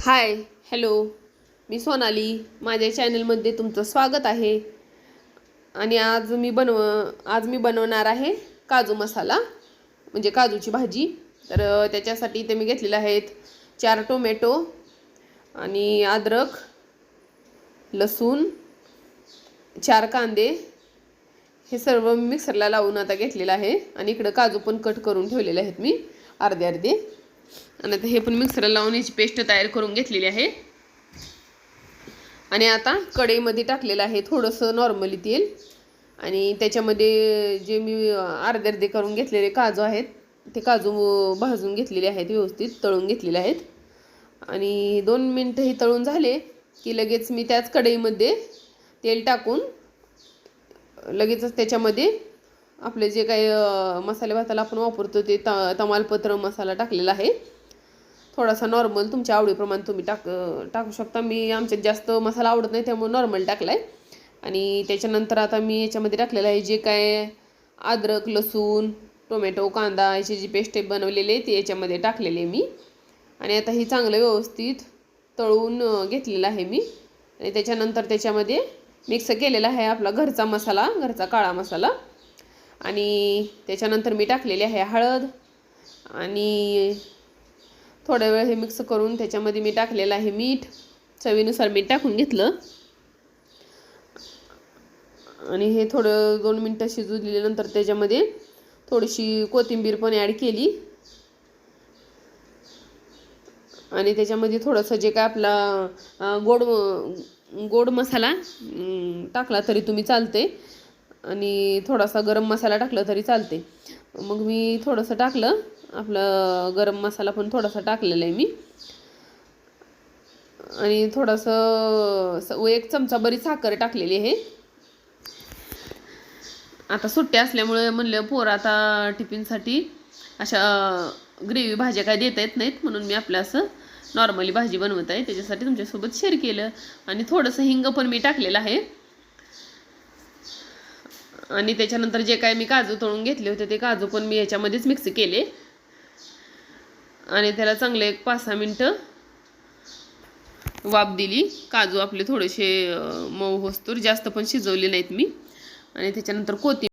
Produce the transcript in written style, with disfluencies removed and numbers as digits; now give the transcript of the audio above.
Hi hello, मी सोनाली. माझ्या चॅनलमध्ये तुमचं स्वागत आहे. आणि आज मी बनवणार आहे काजू मसाला, म्हणजे काजूची भाजी. तर त्याच्यासाठी इथे मी घेतलेले आहेत 4 टोमॅटो आणि अद्रक, लसूण, 4 कांदे. हे सर्व मिक्सरला लावून आता घेतलेलं आहे. आणि इकडं काजू पण कट करून ठेवलेले आहेत मी अर्धे अर्धे. आणि आता हे पण मिक्सरला लावून याची पेस्ट तयार करून घेतलेली आहे. आणि आता कढईमध्ये टाकलेलं आहे थोडंसं नॉर्मली तेल. आणि त्याच्यामध्ये जे मी अर्धे अर्धे करून घेतलेले काजू आहेत ते काजू भाजून घेतलेले आहेत, व्यवस्थित तळून घेतलेले आहेत. आणि 2 मिनिटं हे तळून झाले की लगेच मी त्याच कढईमध्ये तेल टाकून लगेचच त्याच्यामध्ये आपले जे काही मसाले भाताला आपण वापरतो ते तमालपत्र मसाला टाकलेला आहे. थोडासा नॉर्मल तुमच्या आवडीप्रमाणे तुम्ही टाकू शकता. मी आमच्यात जास्त मसाला आवडत नाही त्यामुळे नॉर्मल टाकला आहे. आणि त्याच्यानंतर आता मी याच्यामध्ये टाकलेलं आहे जे काय अद्रक, लसूण, टोमॅटो, कांदा याची जी पेस्ट बनवलेली आहे ती याच्यामध्ये टाकलेली मी. आणि आता ही चांगलं व्यवस्थित तळून घेतलेलं आहे मी. आणि त्याच्यानंतर त्याच्यामध्ये मिक्स केलेला आहे आपला घरचा मसाला, घरचा काळा मसाला. आणि त्याच्यानंतर मी टाकलेली आहे हळद. आणि थोडा वेळ हे मिक्स करून त्याच्यामध्ये मी टाकलेलं आहे मीठ, चवीनुसार मीठ टाकून घेतलं. आणि हे थोडं 2 मिनिटं शिजू दिल्यानंतर त्याच्यामध्ये थोडीशी कोथिंबीर पण ॲड केली. आणि त्याच्यामध्ये थोडंसं जे काय आपला गोड मसाला टाकला तरी तुम्ही चालते. आणि थोडासा गरम मसाला टाकला तरी चालते. मग मी थोडंसं टाकलं, आपलं गरम मसाला पण थोडासा टाकलेला आहे मी. आणि थोडंसं 1 चमचा बरी साखर टाकलेली आहे. आता सुट्टी असल्यामुळे म्हणलं पोरं आता टिफिनसाठी अशा ग्रेव्ही भाज्या काय देता येत नाहीत, म्हणून मी आपलं असं नॉर्मली भाजी बनवत आहे, त्याच्यासाठी तुमच्यासोबत शेअर केलं. आणि थोडंसं हिंग पण मी टाकलेलं आहे. आणि त्याच्यानंतर जे काय मी काजू तळून घेतले होते ते काजू पण मी याच्यामध्येच मिक्स केले. आणि त्याला चांगले 5-6 मिनटं वाफ दिली. काजू आपले थोडेसे मऊ होस्तोर, जास्त पण शिजवले नाहीत मी. आणि त्याच्यानंतर कोथिंबीर